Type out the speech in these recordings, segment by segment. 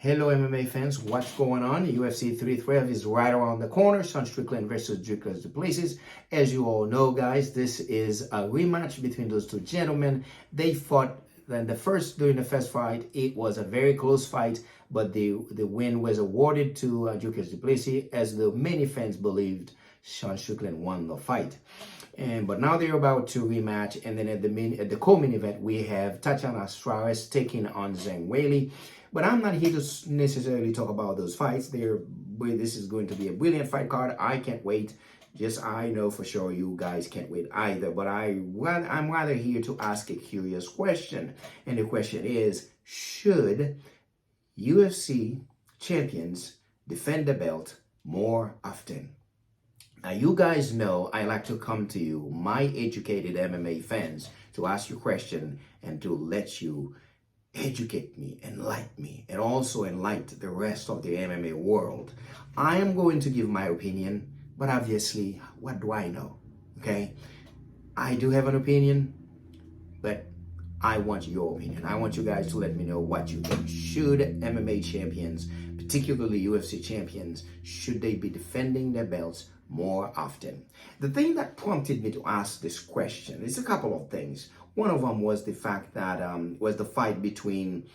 Hello, MMA fans. What's going on? UFC 312 is right around the corner. Sean Strickland versus Dricus Du Plessis. As you all know, guys, this is a rematch between those two gentlemen. They fought during the first fight. It was a very close fight, but the win was awarded to Dricus Du Plessis, as the many fans believed Sean Strickland won the fight. But now they're about to rematch, and then at the co-main event we have Tatiana Suarez taking on Zhang Weili. But I'm not here to necessarily talk about those fights. This is going to be a brilliant fight card. I can't wait. I know for sure you guys can't wait either. But I'm rather here to ask a curious question. And the question is, should UFC champions defend the belt more often? Now, you guys know I like to come to you, my educated MMA fans, to ask you a question and to let you educate me, enlighten me, and also enlighten the rest of the MMA world. I am going to give my opinion, but obviously, what do I know? Okay? I do have an opinion, but I want your opinion. I want you guys to let me know what you think. Should MMA champions, particularly UFC champions, should they be defending their belts more often? The thing that prompted me to ask this question is a couple of things. One of them was the fact that was the fight between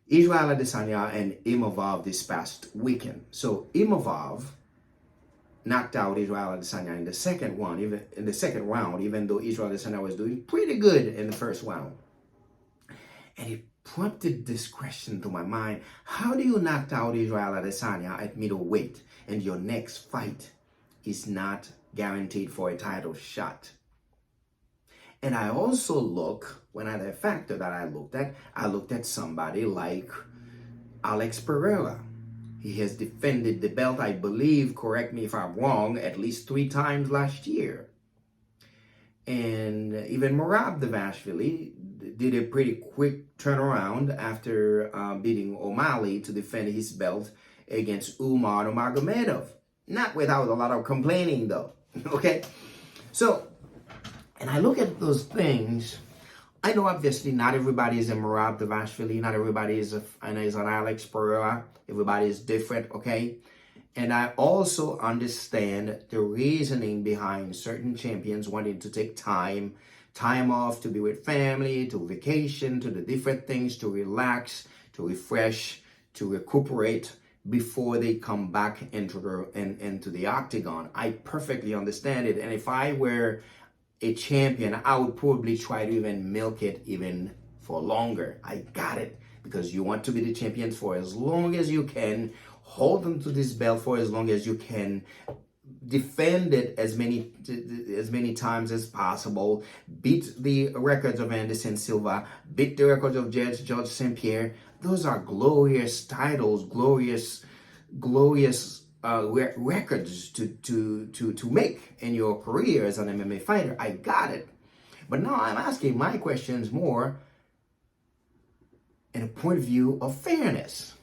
Israel Adesanya and Imavov this past weekend. So Imavov knocked out Israel Adesanya in the second round, even though Israel Adesanya was doing pretty good in the first round. And it prompted this question to my mind: how do you knock out Israel Adesanya at middleweight and your next fight is not guaranteed for a title shot? And I also another factor that I looked at somebody like Alex Pereira. He has defended the belt, I believe, correct me if I'm wrong, at least 3 times last year. And even Merab Dvalishvili did a pretty quick turnaround after beating O'Malley to defend his belt against Umar Nurmagomedov. Not without a lot of complaining, though. Okay? So, and I look at those things. I know obviously not everybody is a Merab Dvalishvili, not everybody is an Alex Pereira. Everybody is different, okay? And I also understand the reasoning behind certain champions wanting to take time off to be with family, to vacation, to the different things, to relax, to refresh, to recuperate before they come back into the octagon. I perfectly understand it. And if I were a champion, I would probably try to even milk it even for longer. I got it, because you want to be the champions for as long as you can, hold on to this belt for as long as you can, defend it as many times as possible, beat the records of Anderson Silva, beat the records of George St. Pierre. Those are glorious titles, glorious records to make in your career as an MMA fighter. I got it. But now I'm asking my questions more in a point of view of fairness.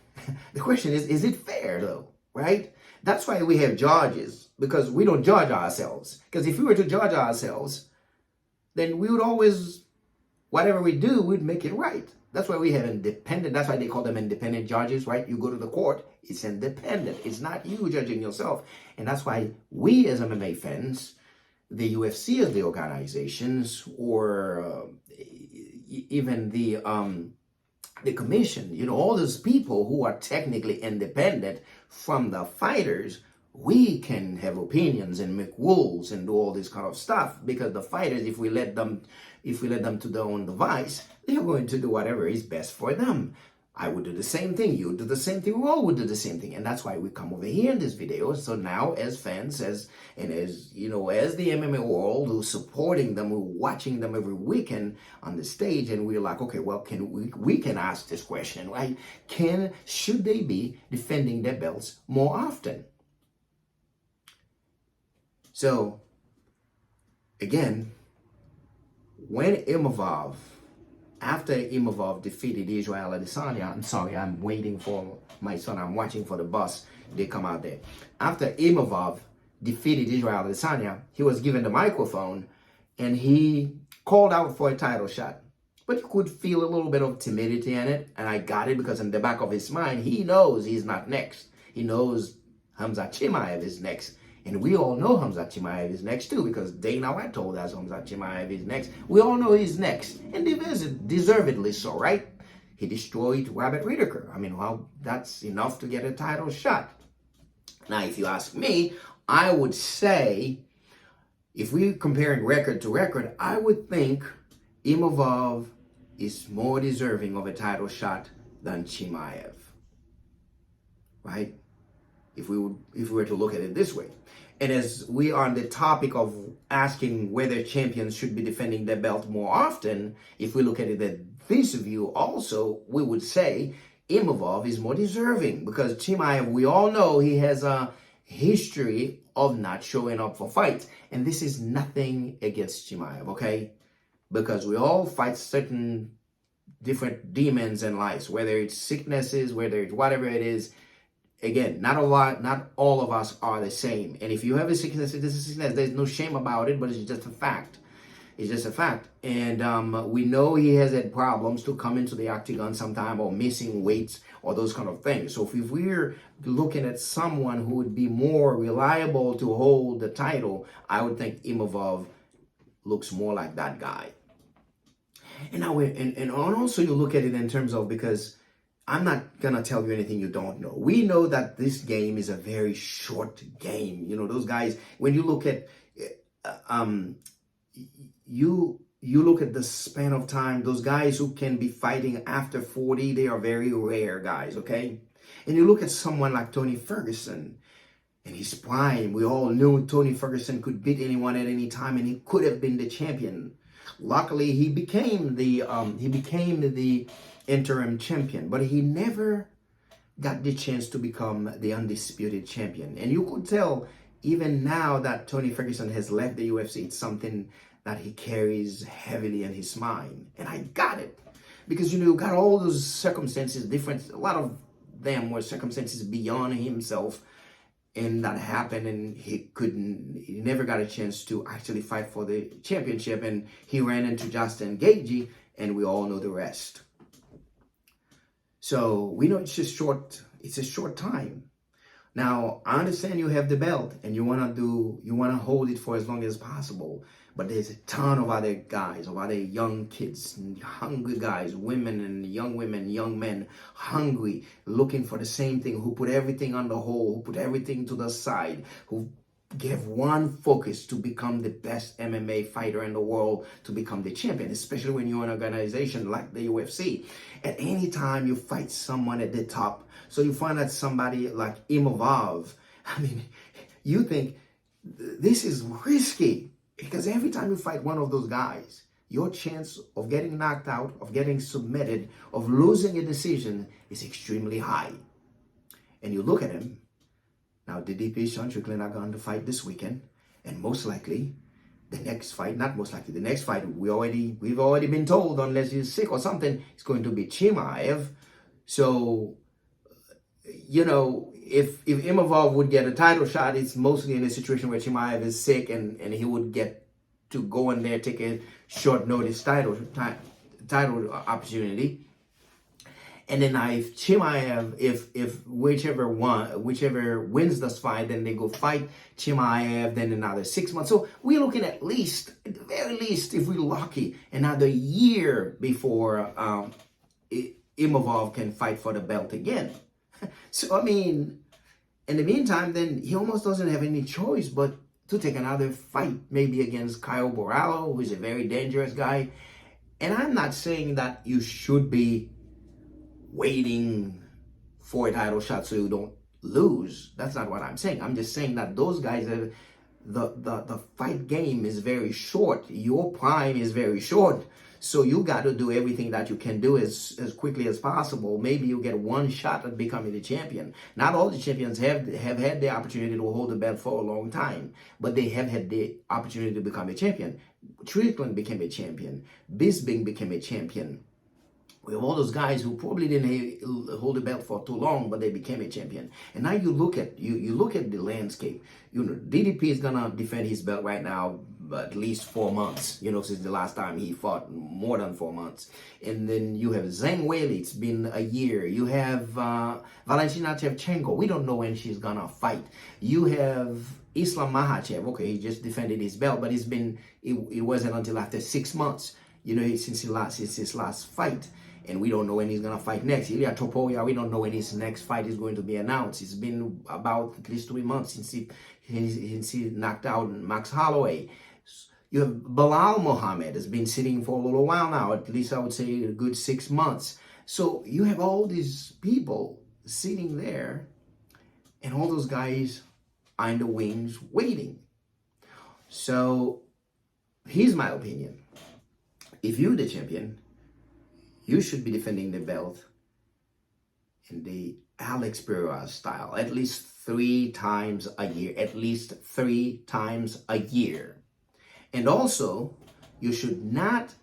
The question is it fair though, right? That's why we have judges, because we don't judge ourselves. Because if we were to judge ourselves, then we would always, whatever we do, we'd make it right. That's why we have independent, that's why they call them independent judges, right? You go to the court, it's independent. It's not you judging yourself. And that's why we as MMA fans, the UFC as the organizations, or even the commission, all those people who are technically independent from the fighters, we can have opinions and make rules and do all this kind of stuff, because the fighters, if we let them to their own device, they're going to do whatever is best for them. I would do the same thing. You would do the same thing. We all would do the same thing. And that's why we come over here in this video. So now as fans, as the MMA world, who's supporting them, we're watching them every weekend on the stage, and we're like, okay, well, we can ask this question, right? Should they be defending their belts more often? So, again, after Imavov defeated Israel Adesanya, I'm sorry, I'm waiting for my son, I'm watching for the bus, they come out there. After Imavov defeated Israel Adesanya, he was given the microphone and he called out for a title shot. But you could feel a little bit of timidity in it, and I got it because in the back of his mind, he knows he's not next. He knows Khamzat Chimaev is next. And we all know Khamzat Chimaev is next too, because Dana White told us Khamzat Chimaev is next. We all know he's next, and deservedly so, right? He destroyed Robert Whittaker. I mean, well, that's enough to get a title shot. Now, if you ask me, I would say, if we're comparing record to record, I would think Imavov is more deserving of a title shot than Chimaev, right? If we were to look at it this way. And as we are on the topic of asking whether champions should be defending their belt more often, if we look at it at this view also, we would say Imavov is more deserving, because Chimaev, we all know he has a history of not showing up for fights. And this is nothing against Chimaev, okay? Because we all fight certain different demons in life, whether it's sicknesses, whether it's whatever it is. Again, not all of us are the same. And if you have a sickness, it is a sickness. There's no shame about it, but it's just a fact. It's just a fact. And we know he has had problems to come into the octagon sometime, or missing weights or those kind of things. So if we're looking at someone who would be more reliable to hold the title, I would think Imavov looks more like that guy. And now, and also you look at it in terms of, because I'm not going to tell you anything you don't know. We know that this game is a very short game. You know, those guys, when you look at, you look at the span of time, those guys who can be fighting after 40, they are very rare guys, okay? And you look at someone like Tony Ferguson in his prime. We all knew Tony Ferguson could beat anyone at any time, and he could have been the champion. Luckily, he became the interim champion, but he never got the chance to become the undisputed champion. And you could tell even now that Tony Ferguson has left the UFC, it's something that he carries heavily in his mind. And I got it, because you got all those circumstances, a lot of them were circumstances beyond himself, and that happened, and he never got a chance to actually fight for the championship, and he ran into Justin Gaethje, and we all know the rest. So we know it's a short time. Now, I understand you have the belt and you want to hold it for as long as possible, but there's a ton of other guys, of other young kids, hungry guys, women, young men, hungry, looking for the same thing, who put everything on the hold, who put everything to the side, who give one focus to become the best MMA fighter in the world, to become the champion, especially when you're an organization like the UFC. At any time you fight someone at the top, so you find that somebody like Imavov, I mean, you think this is risky, because every time you fight one of those guys, your chance of getting knocked out, of getting submitted, of losing a decision is extremely high. And you look at him. Now, DDP, Sean Strickland are going to fight this weekend, and most likely, the next fight, we've already been told, unless he's sick or something, it's going to be Chimaev. So, if Imavov would get a title shot, it's mostly in a situation where Chimaev is sick, and he would get to go in there, take a short notice title opportunity. And then if Chimaev, if whichever wins this fight, then they go fight Chimaev, then another 6 months. So we're looking at the very least, if we're lucky, another year before Imavov can fight for the belt again. So, I mean, in the meantime, then he almost doesn't have any choice but to take another fight, maybe against Caio Borralho, who is a very dangerous guy. And I'm not saying that you should be waiting for a title shot so you don't lose. That's not what I'm saying. I'm just saying that those guys, the fight game is very short. Your prime is very short. So you got to do everything that you can do as quickly as possible. Maybe you get one shot at becoming the champion. Not all the champions have had the opportunity to hold the belt for a long time, but they have had the opportunity to become a champion. Strickland became a champion. Bisping became a champion. We have all those guys who probably didn't hold the belt for too long, but they became a champion. And now you look at the landscape. DDP is gonna defend his belt right now. at least 4 months, since the last time he fought, more than 4 months. And then you have Zhang Weili, it's been a year. You have Valentina Shevchenko, we don't know when she's gonna fight. You have Islam Makhachev, okay, he just defended his belt, but it wasn't until after 6 months, since his last fight. And we don't know when he's going to fight next. Ilia Topuria, we don't know when his next fight is going to be announced. It's been about at least 3 months since he knocked out Max Holloway. You have Bilal Muhammad has been sitting for a little while now, at least I would say a good 6 months. So you have all these people sitting there, and all those guys are in the wings waiting. So here's my opinion. If you're the champion, you should be defending the belt in the Alex Pereira style, at least 3 times a year, at least 3 times a year. And also, you should not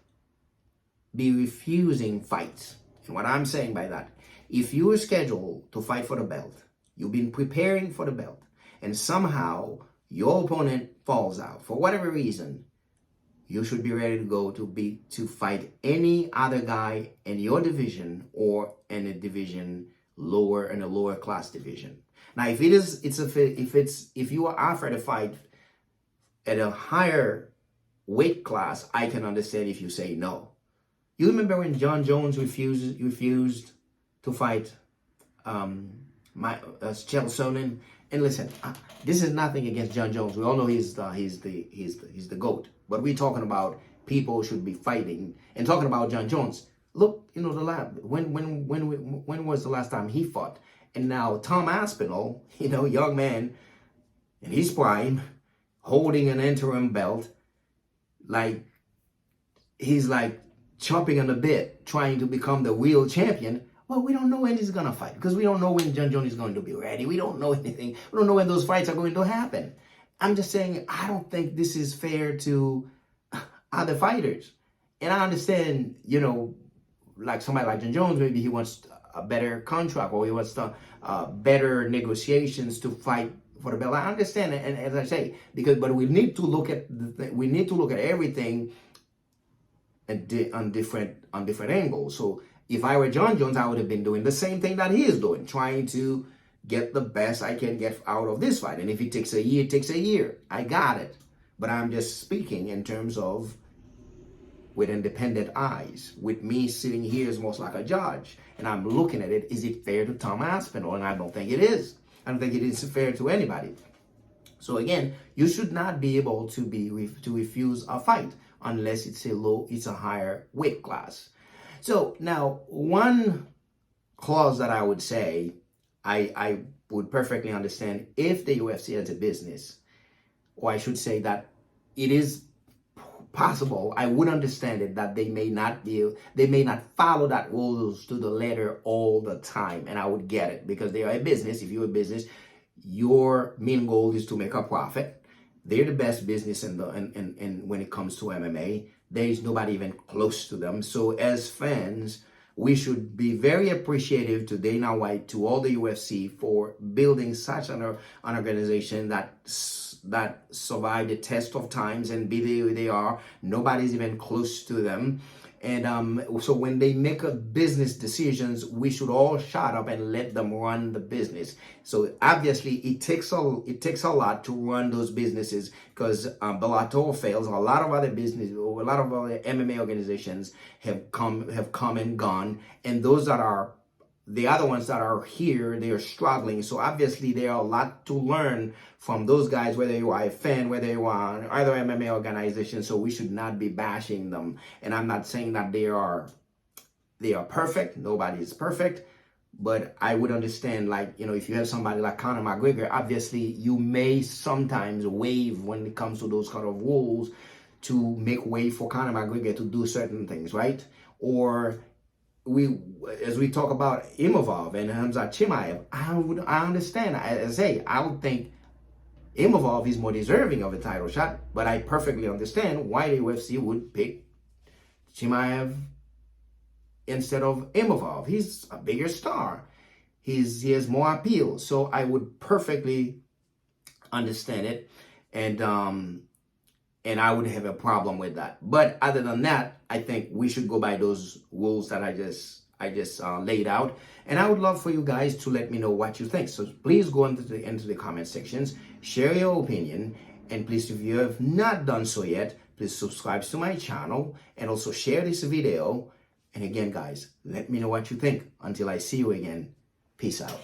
be refusing fights. And what I'm saying by that, if you are scheduled to fight for the belt, you've been preparing for the belt, and somehow your opponent falls out for whatever reason, you should be ready to go to fight any other guy in your division or in a division lower, in a lower class division. Now, if you are offered a fight at a higher weight class, I can understand if you say no. You remember when Jon Jones refused to fight Chael Sonnen? And listen, this is nothing against Jon Jones. We all know he's the GOAT. But we're talking about people should be fighting, and talking about Jon Jones. Look, the lab. When was the last time he fought? And now Tom Aspinall, young man in his prime, holding an interim belt, like he's like chomping on the bit, trying to become the real champion. Well, we don't know when he's gonna fight, because we don't know when Jon Jones is going to be ready. We don't know anything. We don't know when those fights are going to happen. I'm just saying, I don't think this is fair to other fighters. And I understand, like somebody like Jon Jones, maybe he wants a better contract, or he wants better negotiations to fight for the belt. I understand it, and as I say, but we need to look at everything on different angles. So if I were Jon Jones, I would have been doing the same thing that he is doing, trying to get the best I can get out of this fight. And if it takes a year, it takes a year. I got it. But I'm just speaking in terms of with independent eyes. With me sitting here as most like a judge, and I'm looking at it, is it fair to Tom Aspinall? And I don't think it is. I don't think it is fair to anybody. So again, you should not be able to refuse a fight unless it's a higher weight class. So now, one clause that I would say, I would perfectly understand if the UFC has a business, or I should say that it is possible, I would understand it, that they may not follow that rules to the letter all the time, and I would get it, because they are a business. If you're a business, your main goal is to make a profit. They're the best business in when it comes to MMA. There is nobody even close to them. So as fans, we should be very appreciative to Dana White, to all the UFC, for building such an organization that survived the test of times and be who they are. Nobody's even close to them. And so when they make a business decisions, we should all shut up and let them run the business. So obviously it takes a lot to run those businesses, because Bellator fails. A lot of other MMA organizations have come and gone, and those that are the other ones that are here, they are struggling. So obviously there are a lot to learn from those guys, whether you are a fan, whether you are on either MMA organization. So we should not be bashing them. And I'm not saying that they are perfect. Nobody is perfect. But I would understand, like, if you have somebody like Conor McGregor, obviously you may sometimes waive when it comes to those kind of rules to make way for Conor McGregor to do certain things, right? Or as we talk about Imavov and Khamzat Chimaev, I understand. As I say, I would think Imavov is more deserving of a title shot, but I perfectly understand why the UFC would pick Chimaev instead of Imavov. He's a bigger star. He has more appeal. So I would perfectly understand it. And and I would have a problem with that. But other than that, I think we should go by those rules that I just laid out. And I would love for you guys to let me know what you think. So please go into the comment sections, share your opinion, and please, if you have not done so yet, please subscribe to my channel and also share this video. And again, guys, let me know what you think. Until I see you again, peace out.